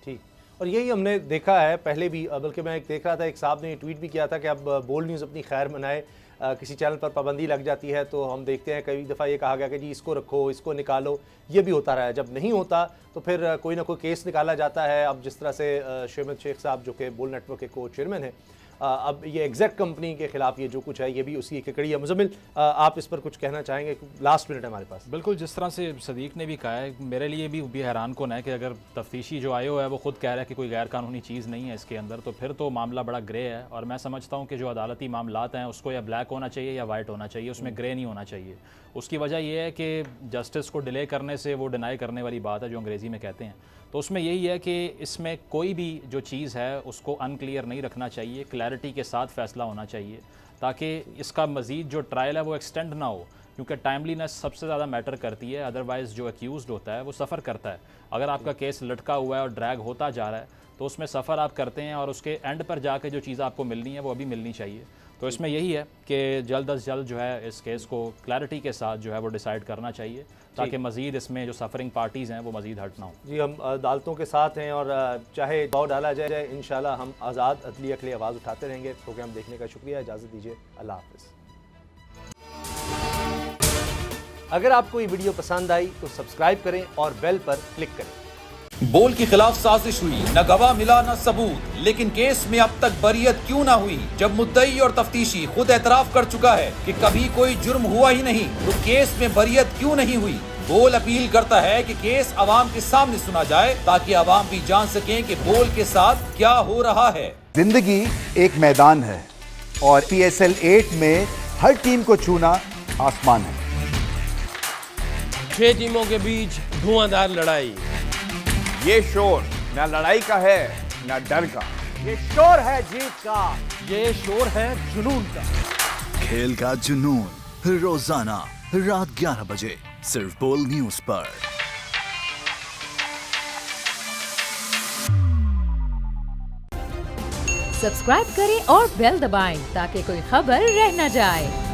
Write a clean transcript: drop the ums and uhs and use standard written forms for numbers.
ठीक, और यही हमने देखा है पहले भी, बल्कि मैं एक देख रहा था, एक साहब ने ट्वीट भी किया था कि अब बोल्ड न्यूज़ अपनी खैर मनाए, किसी चैनल पर पाबंदी लग जाती है तो हम देखते हैं कई दफ़ा ये कहा गया कि जी इसको रखो, इसको निकालो, ये भी होता रहा है। जब नहीं होता तो फिर कोई ना कोई केस निकाला जाता है। अब जिस तरह से शेमद शेख साहब जो कि बोल्ड नेटवर्क के को चेयरमैन हैं, अब ये एग्जैक्ट कंपनी के खिलाफ ये जो कुछ है ये भी उसी की कड़ी है। मुज़म्मिल, आप इस पर कुछ कहना चाहेंगे? लास्ट मिनट है हमारे पास। बिल्कुल, जिस तरह से सदीक ने भी कहा है, मेरे लिए भी हैरान कौन है कि अगर तफ्तीशी जो आयो है वो खुद कह रहा है कि कोई गैर कानूनी चीज़ नहीं है इसके अंदर, तो फिर तो मामला बड़ा ग्रे है। और मैं समझता हूँ कि जो अदालती मामलात हैं उसको या ब्लैक होना चाहिए या वाइट होना चाहिए, उसमें ग्रे नहीं होना चाहिए। उसकी वजह यह है कि जस्टिस को डिले करने से वो डिनाई करने वाली बात है जो अंग्रेज़ी में कहते हैं, तो उसमें यही है कि इसमें कोई भी जो चीज़ है उसको अनक्लियर नहीं रखना चाहिए, क्लैरिटी के साथ फ़ैसला होना चाहिए ताकि इसका मज़ीद जो ट्रायल है वो एक्सटेंड ना हो, क्योंकि टाइमलीनेस सबसे ज़्यादा मैटर करती है। अदरवाइज़ जो एक्यूज़ड होता है वो सफ़र करता है। अगर आपका केस लटका हुआ है और ड्रैग होता जा रहा है तो उसमें सफ़र आप करते हैं और उसके एंड पर जाके जो चीज़ आपको मिलनी है वो अभी मिलनी चाहिए। तो इसमें यही है कि जल्द अज जल्द जो है इस केस को क्लैरिटी के साथ जो है वो डिसाइड करना चाहिए ताकि मज़ीद इसमें जो सफ़रिंग पार्टीज़ हैं वो मज़ीद हट ना हो। जी, हम अदालतों के साथ हैं और चाहे दबाव डाला जाए, इंशाल्लाह हम आज़ाद अदलिया के लिए आवाज़ उठाते रहेंगे। प्रोग्राम देखने का शुक्रिया, इजाज़त दीजिए, अल्लाह हाफ़िज़। अगर आपको ये वीडियो पसंद आई तो सब्सक्राइब करें और बेल पर क्लिक करें। बोल के खिलाफ साजिश हुई, न गवाह मिला न सबूत, लेकिन केस में अब तक बरियत क्यों ना हुई? जब मुद्दई और तफ्तीशी खुद एतराफ कर चुका है कि कभी कोई जुर्म हुआ ही नहीं, तो केस में बरियत क्यों नहीं हुई? बोल अपील करता है कि केस अवाम के सामने सुना जाए ताकि अवाम भी जान सकें कि बोल के साथ क्या हो रहा है। जिंदगी एक मैदान है और PSL 8 में हर टीम को छूना आसमान है। 6 टीमों के बीच धुआंधार लड़ाई। ये शोर न लड़ाई का है न डर का, ये शोर है जीत का, ये शोर है जुनून का। खेल का जुनून रोजाना रात 11 बजे सिर्फ बोल न्यूज पर। सब्सक्राइब करें और बेल दबाएं ताकि कोई खबर रह न जाए।